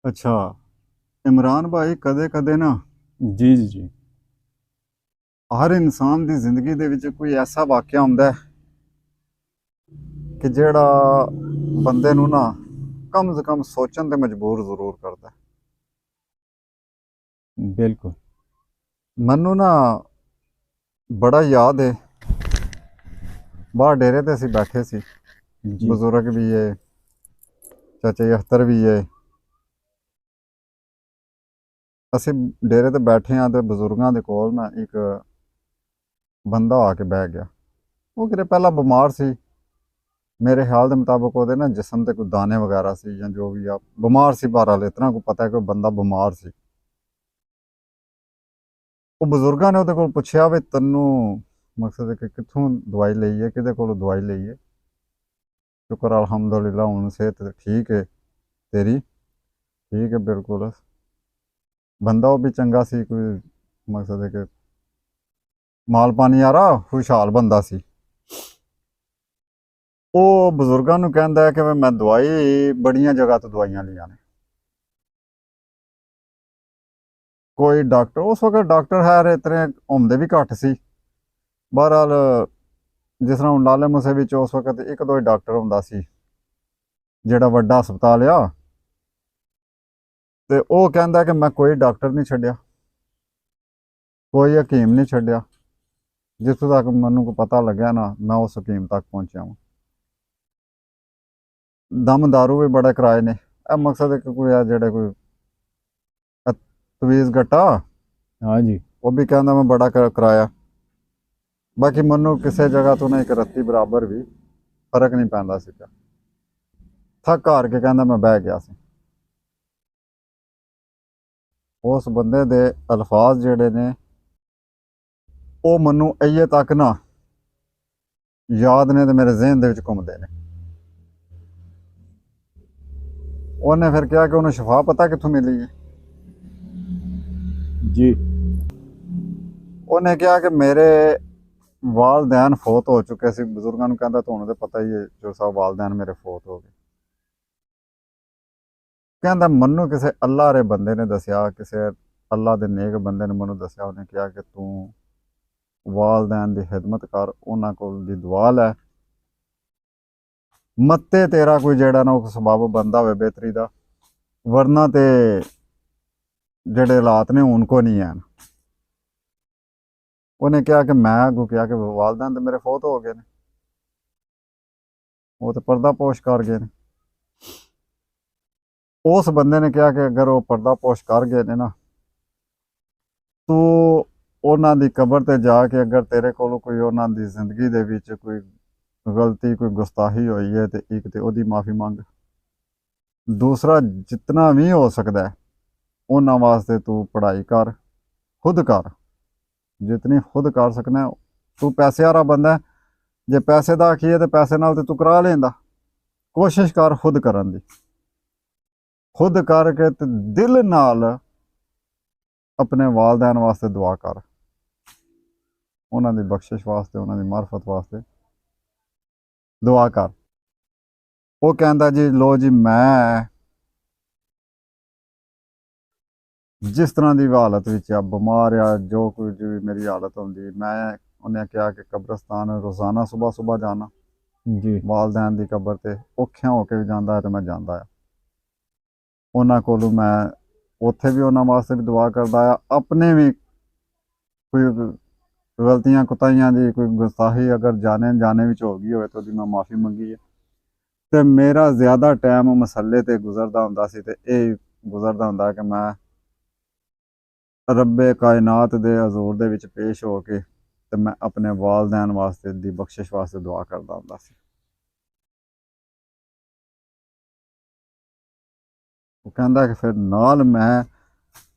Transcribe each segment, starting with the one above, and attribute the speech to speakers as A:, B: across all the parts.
A: अच्छा। इमरान भाई, कदे कदे ना
B: जी जी जी।
A: हर इंसान की जिंदगी दे विच कोई ऐसा वाकया हुंदा है कि जेड़ा बंदे नू ना कम से कम सोचन ते मजबूर जरूर करता है।
B: बिल्कुल।
A: मन्नू ना बड़ा याद है, बाहर डेरे ते असीं बैठे सी,
B: जी
A: बजुर्ग भी है, चाचा जी अख्तर भी है। ਅਸੀਂ डेरे ते बैठे हाँ तो बजुर्गों के कोल ना एक बंदा आके बह गया। वो किते पहला बीमार सी। मेरे ख्याल के मुताबिक ਉਹਦੇ ना जिसम ते कोई दाने वगैरह सी या जो भी आप बीमार सी। बहरहाल इतना को पता है कि बंदा बीमार सी। ਉਹ ਬਜ਼ੁਰਗਾਂ ਨੇ ਉਹਦੇ ਕੋਲ ਪੁੱਛਿਆ ਵੀ ਤੈਨੂੰ ਮਕਸਦ ਹੈ ਕਿ ਕਿੱਥੋਂ ਦਵਾਈ ਲਈ ਹੈ, ਕਿਹਦੇ ਕੋਲੋਂ ਦਵਾਈ ਲਈ ਹੈ। ਸ਼ੁਕਰ ਅਲਹਮਦੁਲਿਲਾ ਹੁਣ ਸਿਹਤ ਠੀਕ ਹੈ ਤੇਰੀ, ਠੀਕ ਹੈ ਬਿਲकुल। ਬੰਦਾ ਉਹ ਵੀ ਚੰਗਾ ਸੀ, ਕੋਈ ਮਕਸਦ ਹੈ ਕਿ ਮਾਲ ਪਾਣੀ ਵਾਲਾ ਖੁਸ਼ਹਾਲ ਬੰਦਾ ਸੀ। ਉਹ ਬਜ਼ੁਰਗਾਂ ਨੂੰ ਕਹਿੰਦਾ ਹੈ ਕਿ ਵੀ ਮੈਂ ਦਵਾਈ ਬੜੀਆਂ ਜਗ੍ਹਾ ਤੋਂ ਦਵਾਈਆਂ ਲਈਆਂ ਨੇ। ਕੋਈ ਡਾਕਟਰ ਉਸ ਵਕਤ ਡਾਕਟਰ ਹੈ ਇਤਨੇ ਆਉਂਦੇ ਵੀ ਘੱਟ ਸੀ। ਬਹਰਹਾਲ ਜਿਸ ਤਰ੍ਹਾਂ ਹੁਣ ਲਾਲੇ ਮੂਸੇ ਵਿੱਚ ਉਸ ਵਕਤ ਇੱਕ ਦੋ ਹੀ ਡਾਕਟਰ ਹੁੰਦਾ ਸੀ, ਜਿਹੜਾ ਵੱਡਾ ਹਸਪਤਾਲ ਆ। ਤੇ ਉਹ ਕਹਿੰਦਾ ਕਿ ਮੈਂ ਕੋਈ ਡਾਕਟਰ ਨਹੀਂ ਛੱਡਿਆ, ਕੋਈ ਹਕੀਮ ਨਹੀਂ ਛੱਡਿਆ। ਜਿੱਥੋਂ ਤੱਕ ਮੈਨੂੰ ਕੋ ਪਤਾ ਲੱਗਿਆ ਨਾ, ਮੈਂ ਉਸ ਹਕੀਮ ਤੱਕ ਪਹੁੰਚਿਆ ਵਾਂ। ਦਮ ਦਾਰੂ ਵੀ ਬੜੇ ਕਿਰਾਏ ਨੇ। ਇਹ ਮਕਸਦ ਹੈ ਕਿ ਕੋਈ ਆ ਜਿਹੜੇ ਕੋਈ ਤਵੀਜ਼ ਗੱਟਾ,
B: हाँ जी।
A: ਉਹ ਵੀ ਕਹਿੰਦਾ ਮੈਂ ਬੜਾ ਕਿਰਾਇਆ। ਬਾਕੀ ਮੈਨੂੰ ਕਿਸੇ ਜਗ੍ਹਾ ਤੋਂ ਨਾ ਇੱਕ ਰੱਤੀ ਬਰਾਬਰ ਵੀ ਫਰਕ ਨਹੀਂ ਪੈਂਦਾ ਸੀਗਾ। ਥੱਕ ਹਾਰ ਕੇ ਕਹਿੰਦਾ ਮੈਂ ਬਹਿ ਗਿਆ ਸੀ। ਉਸ ਬੰਦੇ ਦੇ ਅਲਫਾਜ਼ ਜਿਹੜੇ ਨੇ ਉਹ ਮੈਨੂੰ ਅਜੇ ਤੱਕ ਨਾ ਯਾਦ ਨੇ ਤੇ ਮੇਰੇ ਜ਼ਿਹਨ ਦੇ ਵਿੱਚ ਘੁੰਮਦੇ ਨੇ। ਉਹਨੇ ਫਿਰ ਕਿਹਾ ਕਿ ਉਹਨੂੰ ਸ਼ਫਾ ਪਤਾ ਕਿੱਥੋਂ ਮਿਲੀ ਹੈ।
B: जी
A: ਉਹਨੇ ਕਿਹਾ ਕਿ ਮੇਰੇ ਵਾਲਦੈਨ ਫੌਤ ਹੋ ਚੁੱਕੇ ਸੀ। ਬਜ਼ੁਰਗਾਂ ਨੂੰ ਕਹਿੰਦਾ ਤੁਹਾਨੂੰ ਤਾਂ ਪਤਾ ਹੀ ਹੈ ਜੋ ਸਾਹਿਬ, ਵਾਲਦੈਨ ਮੇਰੇ ਫੌਤ ਹੋ ਗਏ। ਕਹਿੰਦਾ ਮੈਨੂੰ ਕਿਸੇ ਅੱਲਾ ਦੇ ਬੰਦੇ ਨੇ ਦੱਸਿਆ, ਕਿਸੇ ਅੱਲਾ ਦੇ ਨੇਕ ਬੰਦੇ ਨੇ ਮੈਨੂੰ ਦੱਸਿਆ। ਉਹਨੇ ਕਿਹਾ ਕਿ ਤੂੰ ਵਾਲਦੈਨ ਦੀ ਖਿਦਮਤ ਕਰ, ਉਹਨਾਂ ਕੋਲ ਦੀ ਦੁਆ ਲੈ, ਮੱਤੇ ਤੇਰਾ ਕੋਈ ਜਿਹੜਾ ਨਾ ਉਹ ਸਬਬ ਬੰਦਾ ਹੋਵੇ ਬਿਹਤਰੀ ਦਾ, ਵਰਨਾ ਤੇ ਜਿਹੜੇ ਹਾਲਾਤ ਨੇ ਹੁਣ ਕੋ ਨਹੀਂ ਹੈ। ਉਹਨੇ ਕਿਹਾ ਕਿ ਮੈਂ ਅੱਗੋਂ ਕਿਹਾ ਕਿ ਵਾਲਦੈਨ ਤੇ ਮੇਰੇ ਫੌਤ ਹੋ ਗਏ ਨੇ, ਉਹ ਤੇ ਪਰਦਾ ਪੋਸ਼ ਕਰ ਗਏ ਨੇ। ਉਸ ਬੰਦੇ ਨੇ ਕਿਹਾ ਕਿ ਅਗਰ ਉਹ ਪਰਦਾ ਪੋਸ਼ ਕਰ ਗਏ ਨੇ ਨਾ, ਤੂੰ ਉਹਨਾਂ ਦੀ ਕਬਰ ਤੇ ਜਾ ਕੇ ਅਗਰ ਤੇਰੇ ਕੋਲੋਂ ਕੋਈ ਉਹਨਾਂ ਦੀ ਜ਼ਿੰਦਗੀ ਦੇ ਵਿੱਚ ਕੋਈ ਗਲਤੀ, ਕੋਈ ਗੁਸਤਾਹੀ ਹੋਈ ਹੈ ਤੇ ਇੱਕ ਤੇ ਉਹਦੀ ਮਾਫੀ ਮੰਗ। ਦੂਸਰਾ, ਜਿਤਨਾ ਵੀ ਹੋ ਸਕਦਾ ਹੈ ਉਹਨਾਂ ਵਾਸਤੇ ਤੂੰ ਪੜ੍ਹਾਈ ਕਰ, ਖੁਦ ਕਰ, ਜਿਤਨੀ ਖੁਦ ਕਰ ਸਕਣਾ। ਤੂੰ ਪੈਸੇ ਵਾਲਾ ਬੰਦਾ, ਜੇ ਪੈਸੇ ਦਾ ਆਖੀਏ ਤੇ ਪੈਸੇ ਨਾਲ ਤੇ ਤੂੰ ਕਰਾ ਲੈਂਦਾ। ਕੋਸ਼ਿਸ਼ ਕਰ ਖੁਦ ਕਰਨ ਦੀ, ਖੁਦ ਕਰਕੇ ਤੇ ਦਿਲ ਨਾਲ ਆਪਣੇ ਵਾਲਦੈਨ ਵਾਸਤੇ ਦੁਆ ਕਰ, ਉਹਨਾਂ ਦੀ ਬਖਸ਼ਿਸ਼ ਵਾਸਤੇ, ਉਹਨਾਂ ਦੀ ਮਾਰਫਤ ਵਾਸਤੇ ਦੁਆ ਕਰ। ਉਹ ਕਹਿੰਦਾ ਜੀ ਲੋ ਜੀ, ਮੈਂ ਜਿਸ ਤਰ੍ਹਾਂ ਦੀ ਹਾਲਤ ਵਿੱਚ ਆ, ਬਿਮਾਰ ਆ, ਜੋ ਕੁਝ ਵੀ ਮੇਰੀ ਹਾਲਤ ਹੁੰਦੀ, ਮੈਂ ਉਹਨੇ ਕਿਹਾ ਕਿ ਕਬਰਸਤਾਨ ਰੋਜ਼ਾਨਾ ਸੁਬਹ ਸੁਬਹ ਜਾਣਾ,
B: जी
A: ਵਾਲਦੈਨ ਦੀ ਕਬਰ ਤੇ ਔਖਿਆਂ ਹੋ ਕੇ ਵੀ ਜਾਂਦਾ ਹੈ ਤੇ ਮੈਂ ਜਾਂਦਾ ਆ। ਉਹਨਾਂ ਕੋਲੋਂ ਮੈਂ ਉੱਥੇ ਵੀ ਉਹਨਾਂ ਵਾਸਤੇ ਵੀ ਦੁਆ ਕਰਦਾ ਆ, ਆਪਣੇ ਵੀ ਕੋਈ ਗਲਤੀਆਂ ਕੁਤਾਈਆਂ ਦੀ ਕੋਈ ਗੁਸਤਾਹੀ ਅਗਰ ਜਾਣੇ ਵਿੱਚ ਹੋ ਗਈ ਹੋਵੇ ਤਾਂ ਉਹਦੀ ਮੈਂ ਮਾਫੀ ਮੰਗੀ ਹੈ। ਤੇ ਮੇਰਾ ਜ਼ਿਆਦਾ ਟਾਈਮ ਮਸੱਲੇ ਤੇ ਗੁਜ਼ਰਦਾ ਹੁੰਦਾ ਸੀ ਤੇ ਇਹ ਗੁਜ਼ਰਦਾ ਹੁੰਦਾ ਕਿ ਮੈਂ ਰੱਬੇ ਕਾਇਨਾਤ ਦੇ ਹਜ਼ੂਰ ਦੇ ਵਿੱਚ ਪੇਸ਼ ਹੋ ਕੇ ਤੇ ਮੈਂ ਆਪਣੇ ਵਾਲਦੈਨ ਵਾਸਤੇ ਦੀ ਬਖਸ਼ਿਸ਼ ਵਾਸਤੇ ਦੁਆ ਕਰਦਾ ਹੁੰਦਾ ਸੀ। ਉਹ ਕਹਿੰਦਾ ਕਿ ਫਿਰ ਨਾਲ ਮੈਂ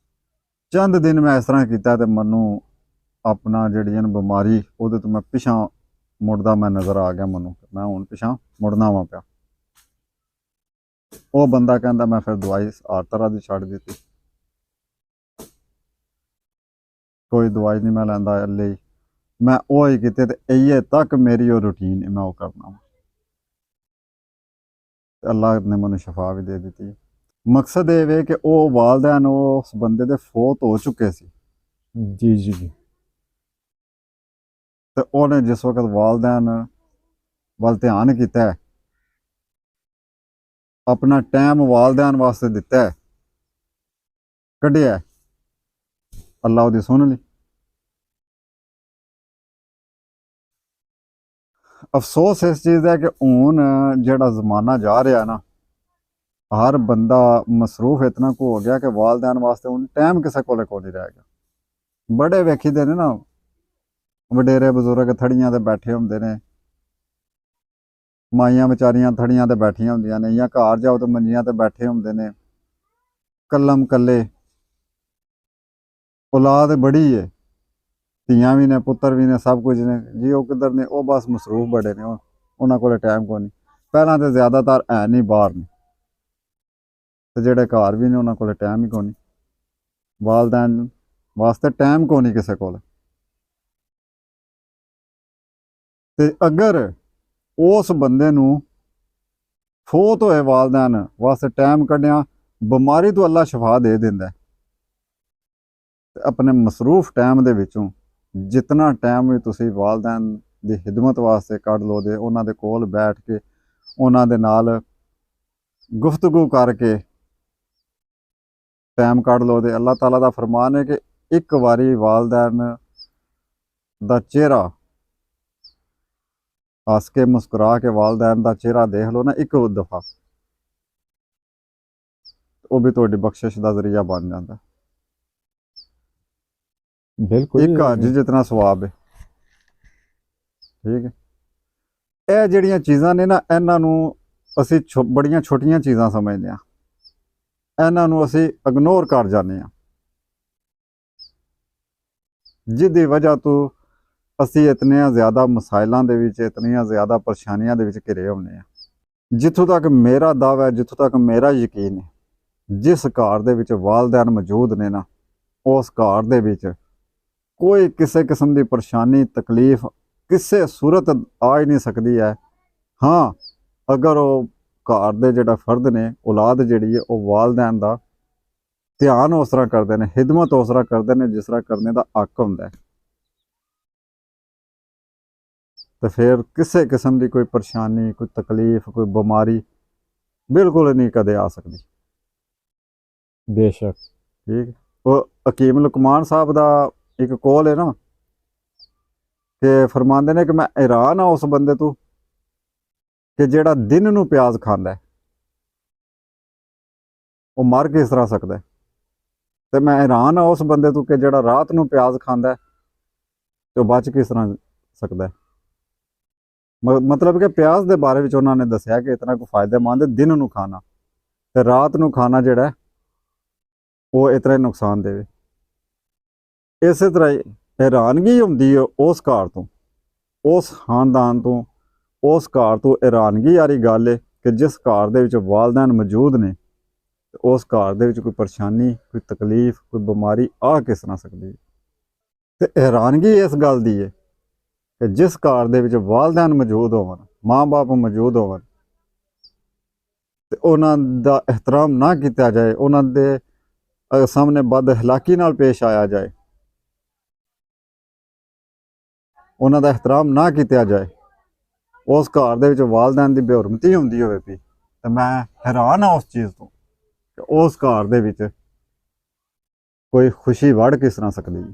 A: ਚੰਦ ਦਿਨ ਮੈਂ ਇਸ ਤਰ੍ਹਾਂ ਕੀਤਾ ਤੇ ਮੈਨੂੰ ਆਪਣਾ ਜਿਹੜੀ ਬਿਮਾਰੀ ਉਹਦੇ ਤੋਂ ਮੈਂ ਪਿਛਾਂ ਮੁੜਦਾ ਮੈਂ ਨਜ਼ਰ ਆ ਗਿਆ। ਮੈਨੂੰ ਮੈਂ ਹੁਣ ਪਿਛਾਂ ਮੁੜਨਾ ਵਾ ਪਿਆ। ਉਹ ਬੰਦਾ ਕਹਿੰਦਾ ਮੈਂ ਫਿਰ ਦਵਾਈ ਹਰ ਤਰ੍ਹਾਂ ਦੀ ਛੱਡ ਦਿੱਤੀ, ਕੋਈ ਦਵਾਈ ਨਹੀਂ ਮੈਂ ਲੈਂਦਾ ਲਈ। ਮੈਂ ਉਹ ਹੀ ਕੀਤੇ ਤੇ ਅਜੇ ਤੱਕ ਮੇਰੀ ਉਹ ਰੂਟੀਨ ਹੈ, ਮੈਂ ਉਹ ਕਰਨਾ ਵਾ। ਅੱਲਾਹ ਨੇ ਮੈਨੂੰ ਸ਼ਫਾ ਵੀ ਦੇ ਦਿੱਤੀ। ਮਕਸਦ ਇਹ ਵੇ ਕਿ ਉਹ ਵਾਲਦੈਨ ਉਸ ਬੰਦੇ ਦੇ ਫੌਤ ਹੋ ਚੁੱਕੇ ਸੀ
B: जी जी जी
A: ਤੇ ਉਹਨੇ ਜਿਸ ਵਕਤ ਵਾਲਦੈਨ ਵੱਲ ਧਿਆਨ ਕੀਤਾ ਹੈ, ਆਪਣਾ ਟਾਈਮ ਵਾਲਦੈਨ ਵਾਸਤੇ ਦਿੱਤਾ ਹੈ, ਕੱਢਿਆ, ਅੱਲਾ ਉਹਦੀ ਸੁਣ ਲਈ। ਅਫਸੋਸ ਇਸ ਚੀਜ਼ ਦਾ ਕਿ ਹੁਣ ਜਿਹੜਾ ਜ਼ਮਾਨਾ ਜਾ ਰਿਹਾ ਨਾ, ਹਰ ਬੰਦਾ ਮਸਰੂਫ ਇਤਨਾ ਕੁ ਹੋ ਗਿਆ ਕਿ ਵਾਲਦੈਨ ਵਾਸਤੇ ਹੁਣ ਟਾਈਮ ਕਿਸੇ ਕੋਲੇ ਕੋਈ ਨਹੀਂ ਰਹਿ ਗਿਆ। ਬੜੇ ਵੇਖੀਦੇ ਨੇ ਨਾ, ਵਡੇਰੇ ਬਜ਼ੁਰਗ ਥੜੀਆਂ ਤੇ ਬੈਠੇ ਹੁੰਦੇ ਨੇ, ਮਾਈਆਂ ਵਿਚਾਰੀਆਂ ਥੜੀਆਂ ਤੇ ਬੈਠੀਆਂ ਹੁੰਦੀਆਂ ਨੇ, ਜਾਂ ਘਰ ਜਾਓ ਤੇ ਮੰਜੀਆਂ ਤੇ ਬੈਠੇ ਹੁੰਦੇ ਨੇ, ਕੱਲਮ ਕੱਲੇ। ਔਲਾਦ ਬੜੀ ਏ, ਧੀਆਂ ਵੀ ਨੇ, ਪੁੱਤਰ ਵੀ ਨੇ, ਸਭ ਕੁਝ ਨੇ ਜੀ। ਉਹ ਕਿੱਧਰ ਨੇ? ਉਹ ਬਸ ਮਸਰੂਫ ਬੜੇ ਨੇ, ਉਹਨਾਂ ਕੋਲੇ ਟਾਈਮ ਕੋਈ ਨਹੀਂ। ਪਹਿਲਾਂ ਤੇ ਜ਼ਿਆਦਾਤਰ ਹੈ ਨਹੀਂ, ਬਾਹਰ ਨੇ, ਤੇ ਜਿਹੜੇ ਘਰ ਵੀ ਨੇ ਉਹਨਾਂ ਕੋਲੇ ਟਾਈਮ ਹੀ ਕੋਈ ਨਹੀਂ। ਵਾਲਦੈਨ ਵਾਸਤੇ ਟਾਈਮ ਕੋਈ ਨਹੀਂ ਕਿਸੇ ਕੋਲ। ਤੇ ਅਗਰ ਉਸ ਬੰਦੇ ਨੂੰ ਫੌਤ ਹੋਏ ਵਾਲਦੈਨ ਵਾਸਤੇ ਟਾਈਮ ਕੱਢਿਆ, ਬਿਮਾਰੀ ਤੋਂ ਅੱਲਾ ਸ਼ਿਫਾ ਦੇ ਦਿੰਦਾ। ਤੇ ਆਪਣੇ ਮਸਰੂਫ ਟਾਈਮ ਦੇ ਵਿੱਚੋਂ ਜਿਤਨਾ ਟਾਈਮ ਵੀ ਤੁਸੀਂ ਵਾਲਦੈਨ ਦੀ ਖਿਦਮਤ ਵਾਸਤੇ ਕੱਢ ਲਓ, ਦੇ ਉਹਨਾਂ ਦੇ ਕੋਲ ਬੈਠ ਕੇ ਉਹਨਾਂ ਦੇ ਨਾਲ ਗੁਫ਼ਤਗੂ ਕਰਕੇ ਟਾਈਮ ਕੱਢ ਲਓ। ਤੇ ਅੱਲਾਹ ਤਾਲਾ ਦਾ ਫਰਮਾਨ ਹੈ ਕਿ ਇੱਕ ਵਾਰੀ ਵਾਲਦੈਨ ਦਾ ਚਿਹਰਾ ਹੱਸ ਕੇ ਮੁਸਕਰਾ ਕੇ ਵਾਲਦੈਨ ਦਾ ਚਿਹਰਾ ਦੇਖ ਲਓ ਨਾ ਇੱਕ ਦਫਾ, ਉਹ ਵੀ ਤੁਹਾਡੀ ਬਖਸ਼ਿਸ਼ ਦਾ ਜ਼ਰੀਆ ਬਣ ਜਾਂਦਾ।
B: बिल्कुल
A: ਇੱਕ ਹੱਜ ਜਿਤਨਾ ਸਵਾਬ ਹੈ। ਠੀਕ ਹੈ। ਇਹ ਜਿਹੜੀਆਂ ਚੀਜ਼ਾਂ ਨੇ ਨਾ, ਇਹਨਾਂ ਨੂੰ ਅਸੀਂ ਬੜੀਆਂ ਛੋਟੀਆਂ ਚੀਜ਼ਾਂ ਸਮਝਦੇ ਹਾਂ, ਇਹਨਾਂ ਨੂੰ ਅਸੀਂ ਇਗਨੋਰ ਕਰ ਜਾਂਦੇ ਹਾਂ, ਜਿਹਦੀ ਵਜ੍ਹਾ ਤੋਂ ਅਸੀਂ ਇਤਨੀਆਂ ਜ਼ਿਆਦਾ ਮਸਾਇਲਾਂ ਦੇ ਵਿੱਚ, ਇਤਨੀਆਂ ਜ਼ਿਆਦਾ ਪਰੇਸ਼ਾਨੀਆਂ ਦੇ ਵਿੱਚ ਘਿਰੇ ਹੁੰਦੇ ਹਾਂ। ਜਿੱਥੋਂ ਤੱਕ ਮੇਰਾ ਦਾਅਵਾ ਹੈ, ਜਿੱਥੋਂ ਤੱਕ ਮੇਰਾ ਯਕੀਨ ਹੈ, ਜਿਸ ਘਰ ਦੇ ਵਿੱਚ ਵਾਲਦੈਨ ਮੌਜੂਦ ਨੇ ਨਾ, ਉਸ ਘਰ ਦੇ ਵਿੱਚ ਕੋਈ ਕਿਸੇ ਕਿਸਮ ਦੀ ਪਰੇਸ਼ਾਨੀ ਤਕਲੀਫ ਕਿਸੇ ਸੂਰਤ ਆ ਹੀ ਨਹੀਂ ਸਕਦੀ ਹੈ। ਹਾਂ, ਅਗਰ ਉਹ ਘਰ ਦੇ ਜਿਹੜਾ ਫਰਦ ਨੇ, ਔਲਾਦ ਜਿਹੜੀ ਹੈ, ਉਹ ਵਾਲਦੈਨ ਦਾ ਧਿਆਨ ਉਸ ਤਰ੍ਹਾਂ ਕਰਦੇ ਨੇ, ਖਿਦਮਤ ਉਸ ਤਰ੍ਹਾਂ ਕਰਦੇ ਨੇ ਜਿਸ ਤਰ੍ਹਾਂ ਕਰਨੇ ਦਾ ਹੱਕ ਹੁੰਦਾ ਹੈ, ਤੇ ਫਿਰ ਕਿਸੇ ਕਿਸਮ ਦੀ ਕੋਈ ਪਰੇਸ਼ਾਨੀ, ਕੋਈ ਤਕਲੀਫ, ਕੋਈ ਬਿਮਾਰੀ ਬਿਲਕੁਲ ਨਹੀਂ ਕਦੇ ਆ ਸਕਦੀ।
B: बेशक
A: ਠੀਕ। ਉਹ ਹਕੀਮ ਲੁਕਮਾਨ ਸਾਹਿਬ ਦਾ ਇੱਕ ਕੌਲ ਹੈ ਨਾ, ਕਿ ਫਰਮਾਉਂਦੇ ਨੇ ਕਿ ਮੈਂ ਹੈਰਾਨ ਆ ਉਸ ਬੰਦੇ ਤੋਂ ਕਿ ਜਿਹੜਾ ਦਿਨ ਨੂੰ ਪਿਆਜ਼ ਖਾਂਦਾ, ਉਹ ਮਰ ਕਿਸ ਤਰ੍ਹਾਂ ਸਕਦਾ। ਤੇ ਮੈਂ ਹੈਰਾਨ ਆ ਉਸ ਬੰਦੇ ਤੋਂ ਕਿ ਜਿਹੜਾ ਰਾਤ ਨੂੰ ਪਿਆਜ਼ ਖਾਂਦਾ, ਤੇ ਉਹ ਬਚ ਕਿਸ ਤਰ੍ਹਾਂ ਸਕਦਾ। ਮਤਲਬ ਕਿ ਪਿਆਜ਼ ਦੇ ਬਾਰੇ ਵਿੱਚ ਉਹਨਾਂ ਨੇ ਦੱਸਿਆ ਕਿ ਇਤਨਾ ਕੋ ਫਾਇਦੇਮੰਦ ਹੈ ਦਿਨ ਨੂੰ ਖਾਣਾ, ਤੇ ਰਾਤ ਨੂੰ ਖਾਣਾ ਜਿਹੜਾ ਉਹ ਇਤਨਾ ਹੀ ਨੁਕਸਾਨ ਦੇਵੇ। ਇਸੇ ਤਰ੍ਹਾਂ ਹੀ ਹੈਰਾਨਗੀ ਹੁੰਦੀ ਹੈ ਉਸ ਘਰ ਤੋਂ, ਉਸ ਖਾਨਦਾਨ ਤੋਂ, ਉਸ ਘਰ ਤੋਂ ਹੈਰਾਨਗੀ ਵਾਲੀ ਗੱਲ ਹੈ ਕਿ ਜਿਸ ਘਰ ਦੇ ਵਿੱਚ ਵਾਲਦੈਨ ਮੌਜੂਦ ਨੇ, ਉਸ ਘਰ ਦੇ ਵਿੱਚ ਕੋਈ ਪਰੇਸ਼ਾਨੀ, ਕੋਈ ਤਕਲੀਫ, ਕੋਈ ਬਿਮਾਰੀ ਆ ਕਿਸ ਤਰ੍ਹਾਂ ਸਕਦੀ ਹੈ। ਤੇ ਹੈਰਾਨਗੀ ਇਸ ਗੱਲ ਦੀ ਹੈ ਕਿ ਜਿਸ ਘਰ ਦੇ ਵਿੱਚ ਵਾਲਦੈਨ ਮੌਜੂਦ ਹੋਵਣ, ਮਾਂ ਬਾਪ ਮੌਜੂਦ ਹੋਵਣ, ਤੇ ਉਹਨਾਂ ਦਾ ਇਹਤਰਾਮ ਨਾ ਕੀਤਾ ਜਾਏ, ਉਹਨਾਂ ਦੇ ਸਾਹਮਣੇ ਬਦਅਖਲਾਕੀ ਨਾਲ ਪੇਸ਼ ਆਇਆ ਜਾਏ, ਉਹਨਾਂ ਦਾ ਇਹਤਰਾਮ ਨਾ ਕੀਤਾ ਜਾਏ, ਉਸ ਘਰ ਦੇ ਵਿੱਚ ਵਾਲਦੈਨ ਦੀ ਬੇਹਰਮਤੀ ਹੁੰਦੀ ਹੋਵੇ ਵੀ, ਤੇ ਮੈਂ ਹੈਰਾਨ ਹਾਂ ਉਸ ਚੀਜ਼ ਤੋਂ ਕਿ ਉਸ ਘਰ ਦੇ ਵਿੱਚ ਕੋਈ ਖੁਸ਼ੀ ਵੜ ਕਿਸ ਤਰ੍ਹਾਂ ਸਕਦੀ ਹੈ।